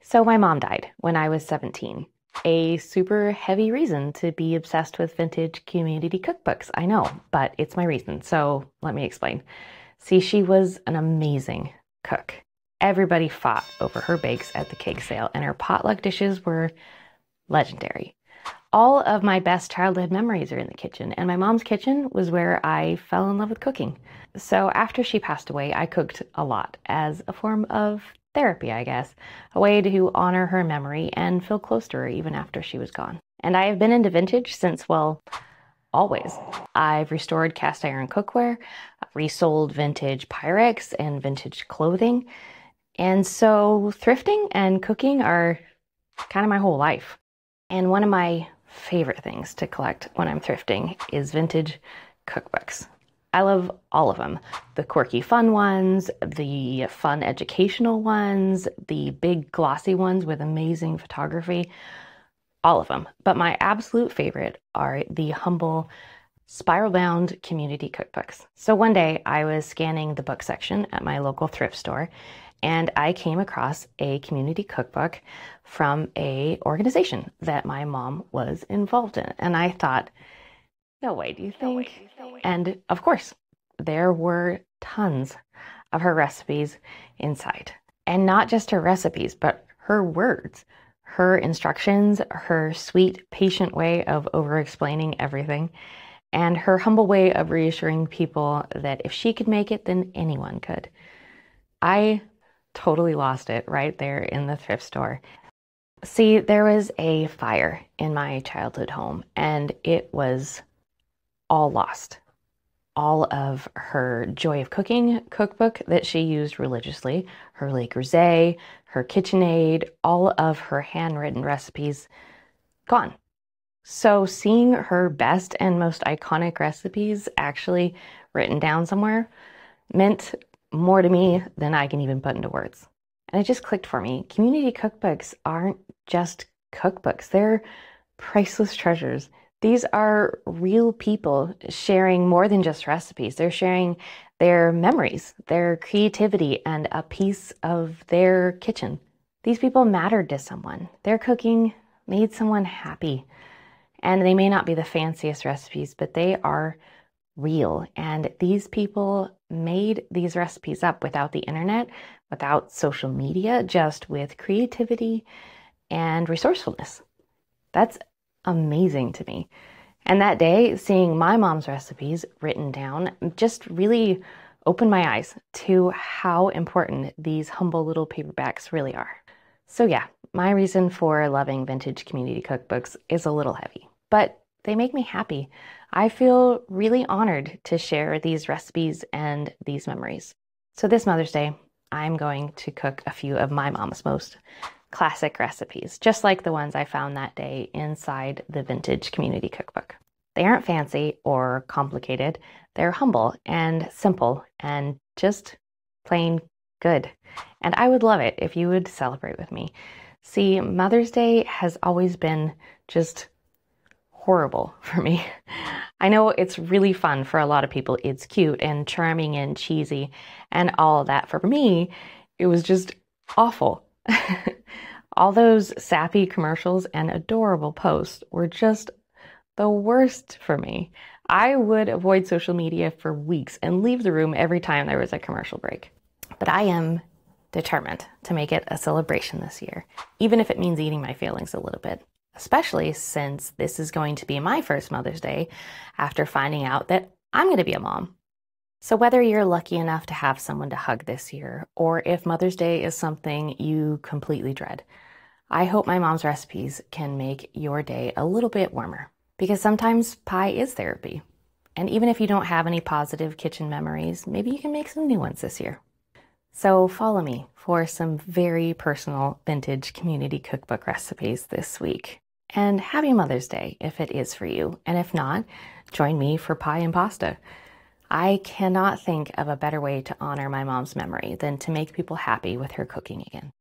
So my mom died when I was 17. A super heavy reason to be obsessed with vintage community cookbooks. I know, but it's my reason. So let me explain. See, she was an amazing cook. Everybody fought over her bakes at the cake sale, and her potluck dishes were legendary. All of my best childhood memories are in the kitchen, and my mom's kitchen was where I fell in love with cooking. So after she passed away, I cooked a lot as a form of therapy, I guess, a way to honor her memory and feel close to her even after she was gone. And I have been into vintage since, well, always. I've restored cast iron cookware, resold vintage Pyrex and vintage clothing. And so thrifting and cooking are kind of my whole life. And one of my favorite things to collect when I'm thrifting is vintage cookbooks. I love all of them. The quirky fun ones, the fun educational ones, the big glossy ones with amazing photography, all of them. But my absolute favorite are the humble spiral-bound community cookbooks. So one day I was scanning the book section at my local thrift store, and I came across a community cookbook from an organization that my mom was involved in. And I thought, no way, do you think? And of course, there were tons of her recipes inside. And not just her recipes, but her words, her instructions, her sweet, patient way of over-explaining everything, and her humble way of reassuring people that if she could make it, then anyone could. I totally lost it right there in the thrift store. See, there was a fire in my childhood home, and it was all lost. All of her Joy of Cooking cookbook that she used religiously, her Le Creuset, her KitchenAid, all of her handwritten recipes, gone. So seeing her best and most iconic recipes actually written down somewhere meant more to me than I can even put into words. And it just clicked for me. Community cookbooks aren't just cookbooks. They're priceless treasures. These are real people sharing more than just recipes. They're sharing their memories, their creativity, and a piece of their kitchen. These people mattered to someone. Their cooking made someone happy. And they may not be the fanciest recipes, but they are real. And these people made these recipes up without the internet, without social media, just with creativity and resourcefulness. That's amazing to me. And that day, seeing my mom's recipes written down just really opened my eyes to how important these humble little paperbacks really are. So yeah, my reason for loving vintage community cookbooks is a little heavy, but they make me happy. I feel really honored to share these recipes and these memories. So this Mother's Day, I'm going to cook a few of my mom's most classic recipes, just like the ones I found that day inside the vintage community cookbook. They aren't fancy or complicated. They're humble and simple and just plain good. And I would love it if you would celebrate with me. See, Mother's Day has always been just horrible for me. I know it's really fun for a lot of people. It's cute and charming and cheesy and all of that. For me, it was just awful. All those sappy commercials and adorable posts were just the worst for me. I would avoid social media for weeks and leave the room every time there was a commercial break. But I am determined to make it a celebration this year, even if it means eating my feelings a little bit, especially since this is going to be my first Mother's Day after finding out that I'm going to be a mom. So whether you're lucky enough to have someone to hug this year, or if Mother's Day is something you completely dread, I hope my mom's recipes can make your day a little bit warmer, because sometimes pie is therapy. And even if you don't have any positive kitchen memories, maybe you can make some new ones this year. So follow me for some very personal vintage community cookbook recipes this week. And happy Mother's Day if it is for you. And if not, join me for pie and pasta. I cannot think of a better way to honor my mom's memory than to make people happy with her cooking again.